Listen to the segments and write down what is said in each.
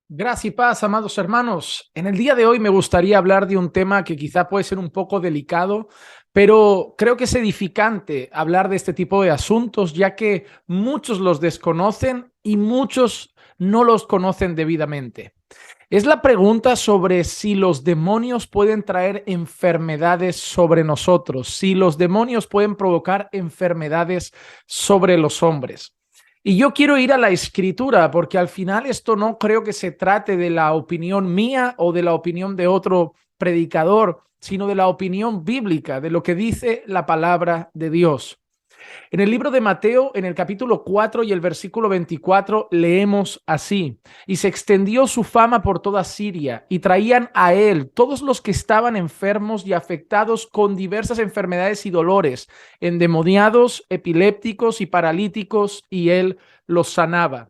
Gracia y paz, amados hermanos. En el día de hoy me gustaría hablar de un tema que quizá puede ser un poco delicado, pero creo que es edificante hablar de este tipo de asuntos, ya que muchos los desconocen y muchos no los conocen debidamente. Es la pregunta sobre si los demonios pueden traer enfermedades sobre nosotros, si los demonios pueden provocar enfermedades sobre los hombres. Y yo quiero ir a la escritura porque al final esto no creo que se trate de la opinión mía o de la opinión de otro predicador, sino de la opinión bíblica, de lo que dice la palabra de Dios. En el libro de Mateo, en el capítulo 4 y el versículo 24, leemos así: y se extendió su fama por toda Siria, y traían a él todos los que estaban enfermos y afectados con diversas enfermedades y dolores, endemoniados, epilépticos y paralíticos, y él los sanaba.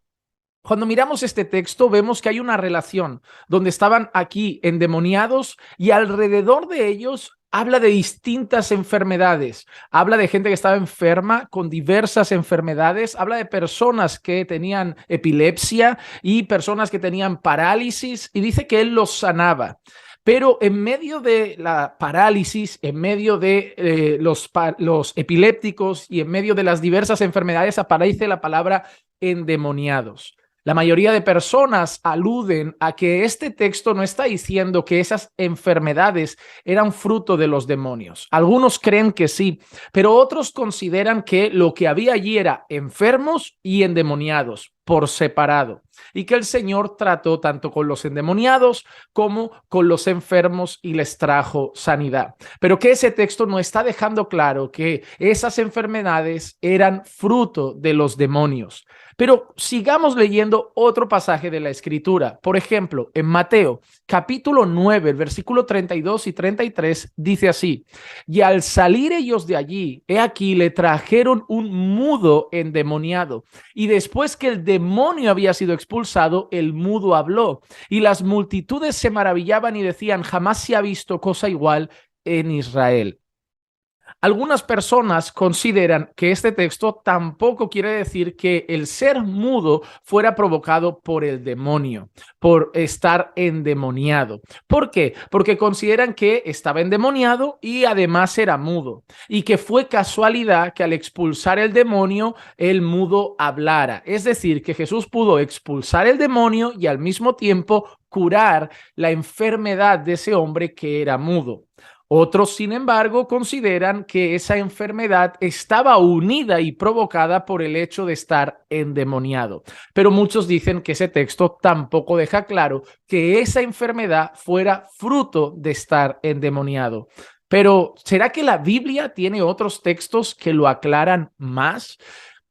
Cuando miramos este texto, vemos que hay una relación donde estaban aquí endemoniados y alrededor de ellos habla de distintas enfermedades. Habla de gente que estaba enferma con diversas enfermedades. Habla de personas que tenían epilepsia y personas que tenían parálisis, y dice que él los sanaba. Pero en medio de la parálisis, en medio de los epilépticos y en medio de las diversas enfermedades aparece la palabra endemoniados. La mayoría de personas aluden a que este texto no está diciendo que esas enfermedades eran fruto de los demonios. Algunos creen que sí, pero otros consideran que lo que había allí era enfermos y endemoniados por separado, y que el Señor trató tanto con los endemoniados como con los enfermos y les trajo sanidad. Pero que ese texto no está dejando claro que esas enfermedades eran fruto de los demonios. Pero sigamos leyendo otro pasaje de la Escritura. Por ejemplo, en Mateo, capítulo 9, el versículo 32 y 33, dice así: y al salir ellos de allí, he aquí, le trajeron un mudo endemoniado. Y después que el demonio había sido expulsado, el mudo habló. Y las multitudes se maravillaban y decían: jamás se ha visto cosa igual en Israel. Algunas personas consideran que este texto tampoco quiere decir que el ser mudo fuera provocado por el demonio, por estar endemoniado. ¿Por qué? Porque consideran que estaba endemoniado y además era mudo, y que fue casualidad que al expulsar el demonio, el mudo hablara. Es decir, que Jesús pudo expulsar el demonio y al mismo tiempo curar la enfermedad de ese hombre que era mudo. Otros, sin embargo, consideran que esa enfermedad estaba unida y provocada por el hecho de estar endemoniado. Pero muchos dicen que ese texto tampoco deja claro que esa enfermedad fuera fruto de estar endemoniado. Pero, ¿será que la Biblia tiene otros textos que lo aclaran más?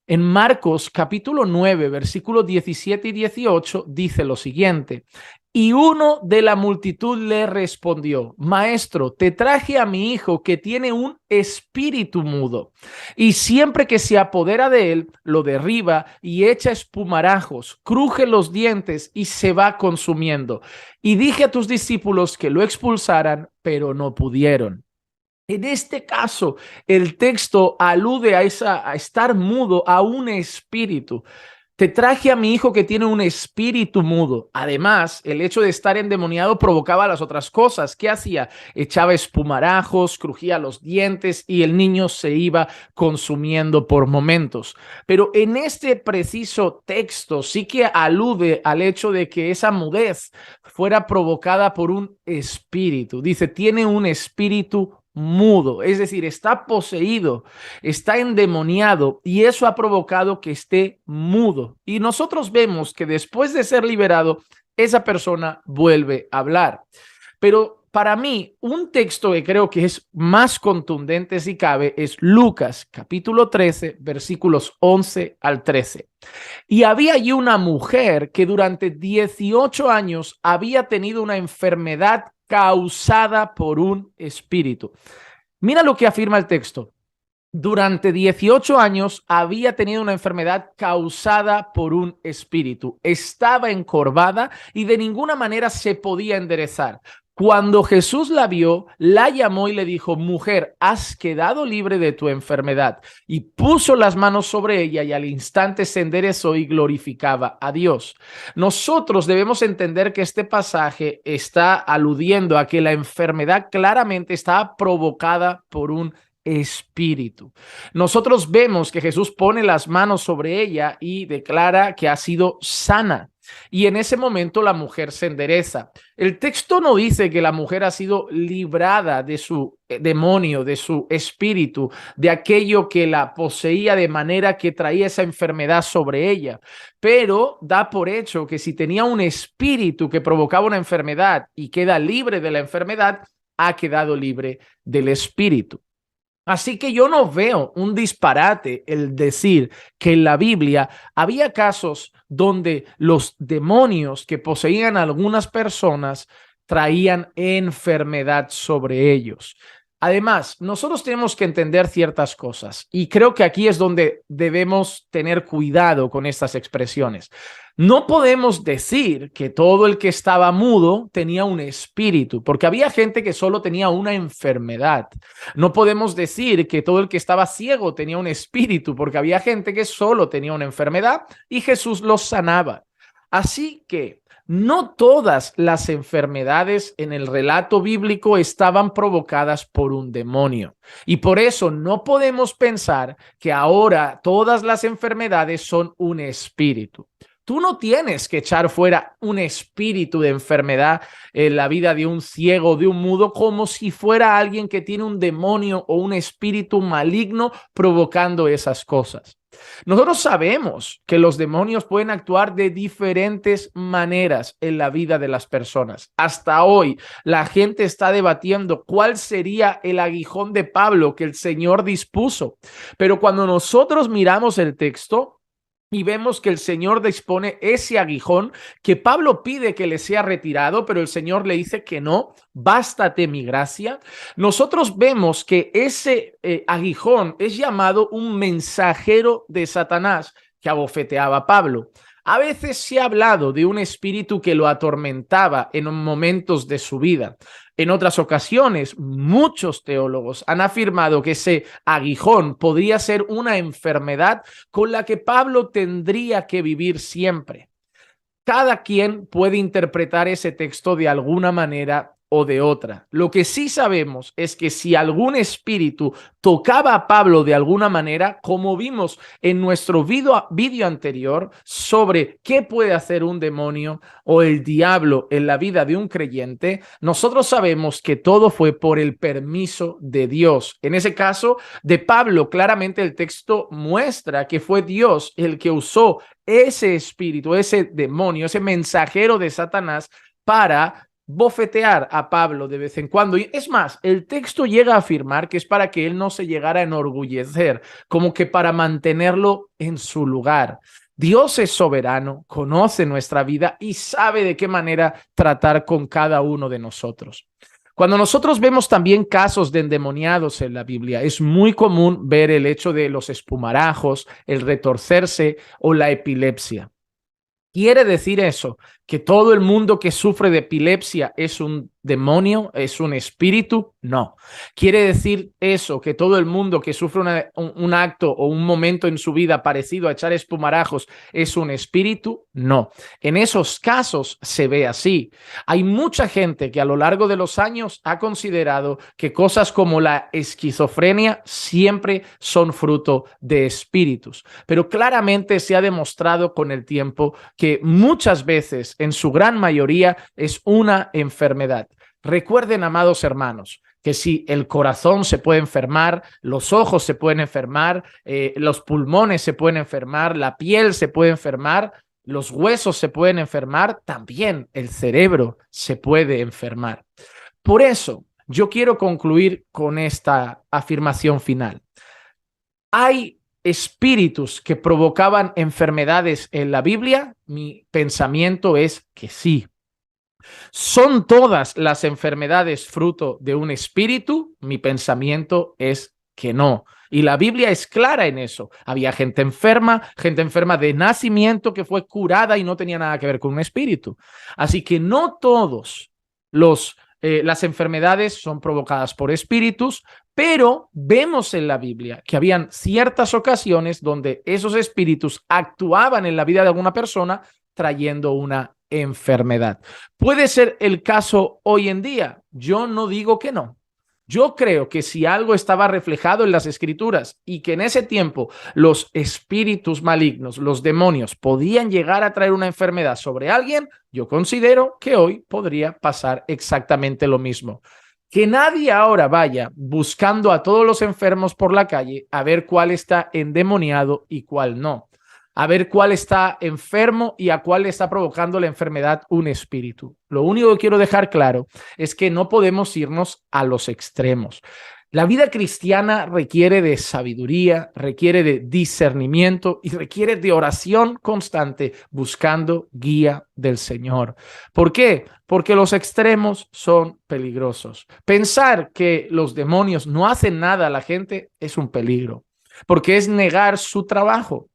En Marcos capítulo 9, versículos 17 y 18 dice lo siguiente: y uno de la multitud le respondió: maestro, te traje a mi hijo que tiene un espíritu mudo, y siempre que se apodera de él, lo derriba y echa espumarajos, cruje los dientes y se va consumiendo. Y dije a tus discípulos que lo expulsaran, pero no pudieron. En este caso, el texto alude a estar mudo, a un espíritu. Te traje a mi hijo que tiene un espíritu mudo. Además, el hecho de estar endemoniado provocaba las otras cosas. ¿Qué hacía? Echaba espumarajos, crujía los dientes y el niño se iba consumiendo por momentos. Pero en este preciso texto sí que alude al hecho de que esa mudez fuera provocada por un espíritu. Dice, tiene un espíritu mudo, es decir, está poseído, está endemoniado, y eso ha provocado que esté mudo. Y nosotros vemos que después de ser liberado, esa persona vuelve a hablar. Pero para mí, un texto que creo que es más contundente si cabe es Lucas, capítulo 13, versículos 11 al 13. Y había allí una mujer que durante 18 años había tenido una enfermedad causada por un espíritu. Mira lo que afirma el texto. Durante 18 años había tenido una enfermedad causada por un espíritu. Estaba encorvada y de ninguna manera se podía enderezar. Cuando Jesús la vio, la llamó y le dijo: mujer, has quedado libre de tu enfermedad. Y puso las manos sobre ella y al instante se enderezó y glorificaba a Dios. Nosotros debemos entender que este pasaje está aludiendo a que la enfermedad claramente estaba provocada por un espíritu. Nosotros vemos que Jesús pone las manos sobre ella y declara que ha sido sana. Y en ese momento la mujer se endereza. El texto no dice que la mujer ha sido librada de su demonio, de su espíritu, de aquello que la poseía de manera que traía esa enfermedad sobre ella, pero da por hecho que si tenía un espíritu que provocaba una enfermedad y queda libre de la enfermedad, ha quedado libre del espíritu. Así que yo no veo un disparate el decir que en la Biblia había casos donde los demonios que poseían a algunas personas traían enfermedad sobre ellos. Además, nosotros tenemos que entender ciertas cosas y creo que aquí es donde debemos tener cuidado con estas expresiones. No podemos decir que todo el que estaba mudo tenía un espíritu, porque había gente que solo tenía una enfermedad. No podemos decir que todo el que estaba ciego tenía un espíritu, porque había gente que solo tenía una enfermedad y Jesús los sanaba. Así que no todas las enfermedades en el relato bíblico estaban provocadas por un demonio. Y por eso no podemos pensar que ahora todas las enfermedades son un espíritu. Tú no tienes que echar fuera un espíritu de enfermedad en la vida de un ciego, de un mudo, como si fuera alguien que tiene un demonio o un espíritu maligno provocando esas cosas. Nosotros sabemos que los demonios pueden actuar de diferentes maneras en la vida de las personas. Hasta hoy, la gente está debatiendo cuál sería el aguijón de Pablo que el Señor dispuso. Pero cuando nosotros miramos el texto, y vemos que el Señor dispone ese aguijón que Pablo pide que le sea retirado, pero el Señor le dice que no, bástate mi gracia. Nosotros vemos que ese aguijón es llamado un mensajero de Satanás que abofeteaba a Pablo. A veces se ha hablado de un espíritu que lo atormentaba en momentos de su vida. En otras ocasiones, muchos teólogos han afirmado que ese aguijón podría ser una enfermedad con la que Pablo tendría que vivir siempre. Cada quien puede interpretar ese texto de alguna manera o de otra. Lo que sí sabemos es que si algún espíritu tocaba a Pablo de alguna manera, como vimos en nuestro video anterior sobre qué puede hacer un demonio o el diablo en la vida de un creyente, nosotros sabemos que todo fue por el permiso de Dios. En ese caso de Pablo, claramente el texto muestra que fue Dios el que usó ese espíritu, ese demonio, ese mensajero de Satanás para bofetear a Pablo de vez en cuando. Y es más, el texto llega a afirmar que es para que él no se llegara a enorgullecer, como que para mantenerlo en su lugar. Dios es soberano, conoce nuestra vida y sabe de qué manera tratar con cada uno de nosotros. Cuando nosotros vemos también casos de endemoniados en la Biblia, es muy común ver el hecho de los espumarajos, el retorcerse o la epilepsia. ¿Quiere decir eso que todo el mundo que sufre de epilepsia es un demonio, es un espíritu? No. ¿Quiere decir eso que todo el mundo que sufre un acto o un momento en su vida parecido a echar espumarajos es un espíritu? No. En esos casos se ve así. Hay mucha gente que a lo largo de los años ha considerado que cosas como la esquizofrenia siempre son fruto de espíritus, pero claramente se ha demostrado con el tiempo que muchas veces, en su gran mayoría, es una enfermedad. Recuerden, amados hermanos, que si el corazón se puede enfermar, los ojos se pueden enfermar, los pulmones se pueden enfermar, la piel se puede enfermar, los huesos se pueden enfermar, también el cerebro se puede enfermar. Por eso, yo quiero concluir con esta afirmación final. Hay espíritus que provocaban enfermedades en la Biblia. Mi pensamiento es que sí. ¿Son todas las enfermedades fruto de un espíritu? Mi pensamiento es que no. Y la Biblia es clara en eso. Había gente enferma de nacimiento que fue curada y no tenía nada que ver con un espíritu. Así que no todos los las enfermedades son provocadas por espíritus, pero vemos en la Biblia que habían ciertas ocasiones donde esos espíritus actuaban en la vida de alguna persona trayendo una enfermedad. ¿Puede ser el caso hoy en día? Yo no digo que no. Yo creo que si algo estaba reflejado en las Escrituras y que en ese tiempo los espíritus malignos, los demonios, podían llegar a traer una enfermedad sobre alguien, yo considero que hoy podría pasar exactamente lo mismo. Que nadie ahora vaya buscando a todos los enfermos por la calle a ver cuál está endemoniado y cuál no. A ver cuál está enfermo y a cuál le está provocando la enfermedad un espíritu. Lo único que quiero dejar claro es que no podemos irnos a los extremos. La vida cristiana requiere de sabiduría, requiere de discernimiento y requiere de oración constante buscando guía del Señor. ¿Por qué? Porque los extremos son peligrosos. Pensar que los demonios no hacen nada a la gente es un peligro, porque es negar su trabajo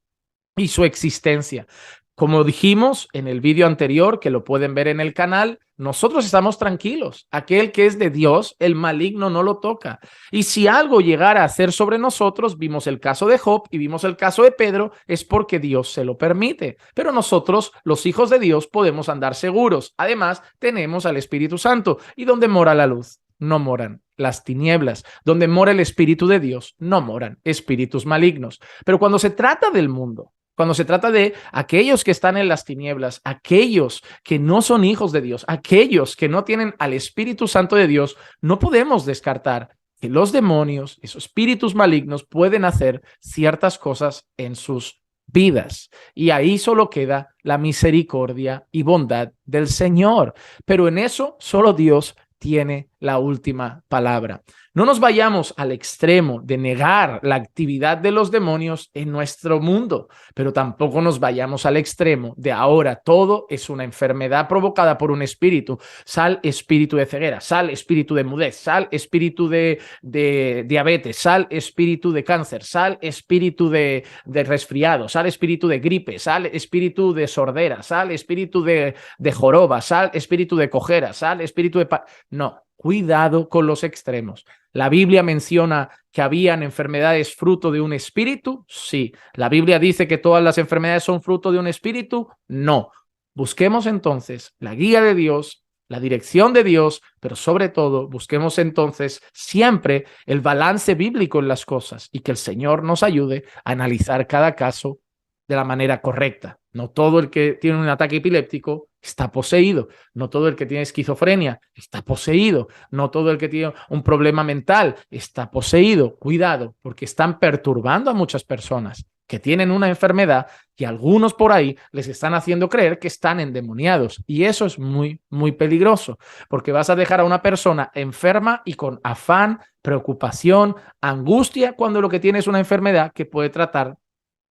y su existencia. Como dijimos en el vídeo anterior, que lo pueden ver en el canal, nosotros estamos tranquilos. Aquel que es de Dios, el maligno no lo toca. Y si algo llegara a hacer sobre nosotros, vimos el caso de Job y vimos el caso de Pedro, es porque Dios se lo permite. Pero nosotros, los hijos de Dios, podemos andar seguros. Además, tenemos al Espíritu Santo. ¿Y dónde mora la luz? No moran las tinieblas. Donde mora el Espíritu de Dios, no moran espíritus malignos. Pero cuando se trata del mundo, cuando se trata de aquellos que están en las tinieblas, aquellos que no son hijos de Dios, aquellos que no tienen al Espíritu Santo de Dios, no podemos descartar que los demonios, esos espíritus malignos, pueden hacer ciertas cosas en sus vidas. Y ahí solo queda la misericordia y bondad del Señor. Pero en eso solo Dios tiene la última palabra. No nos vayamos al extremo de negar la actividad de los demonios en nuestro mundo, pero tampoco nos vayamos al extremo de ahora todo es una enfermedad provocada por un espíritu. Sal espíritu de ceguera, sal espíritu de mudez, sal espíritu de diabetes, sal espíritu de cáncer, sal espíritu de resfriado, sal espíritu de gripe, sal espíritu de sordera, sal espíritu de joroba, sal espíritu de cojera, sal espíritu de... No, cuidado con los extremos. ¿La Biblia menciona que habían enfermedades fruto de un espíritu? Sí. ¿La Biblia dice que todas las enfermedades son fruto de un espíritu? No. Busquemos entonces la guía de Dios, la dirección de Dios, pero sobre todo busquemos entonces siempre el balance bíblico en las cosas y que el Señor nos ayude a analizar cada caso de la manera correcta. No todo el que tiene un ataque epiléptico está poseído. No todo el que tiene esquizofrenia está poseído. No todo el que tiene un problema mental está poseído. Cuidado, porque están perturbando a muchas personas que tienen una enfermedad y algunos por ahí les están haciendo creer que están endemoniados. Y eso es muy, muy peligroso, porque vas a dejar a una persona enferma y con afán, preocupación, angustia, cuando lo que tiene es una enfermedad que puede tratar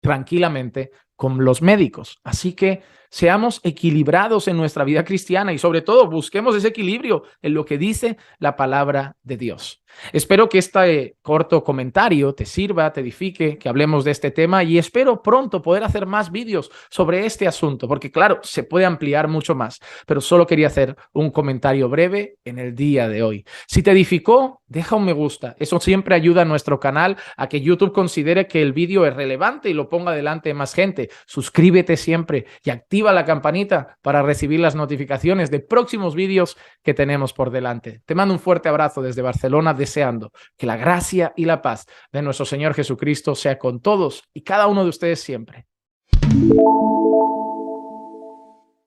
tranquilamente con los médicos. Así que seamos equilibrados en nuestra vida cristiana y sobre todo busquemos ese equilibrio en lo que dice la palabra de Dios. Espero que este corto comentario te sirva, te edifique, que hablemos de este tema y espero pronto poder hacer más vídeos sobre este asunto, porque claro, se puede ampliar mucho más, pero solo quería hacer un comentario breve en el día de hoy. Si te edificó, deja un me gusta. Eso siempre ayuda a nuestro canal a que YouTube considere que el vídeo es relevante y lo ponga delante de más gente. Suscríbete siempre y activa la campanita para recibir las notificaciones de próximos vídeos que tenemos por delante. Te mando un fuerte abrazo desde Barcelona, deseando que la gracia y la paz de nuestro Señor Jesucristo sea con todos y cada uno de ustedes siempre.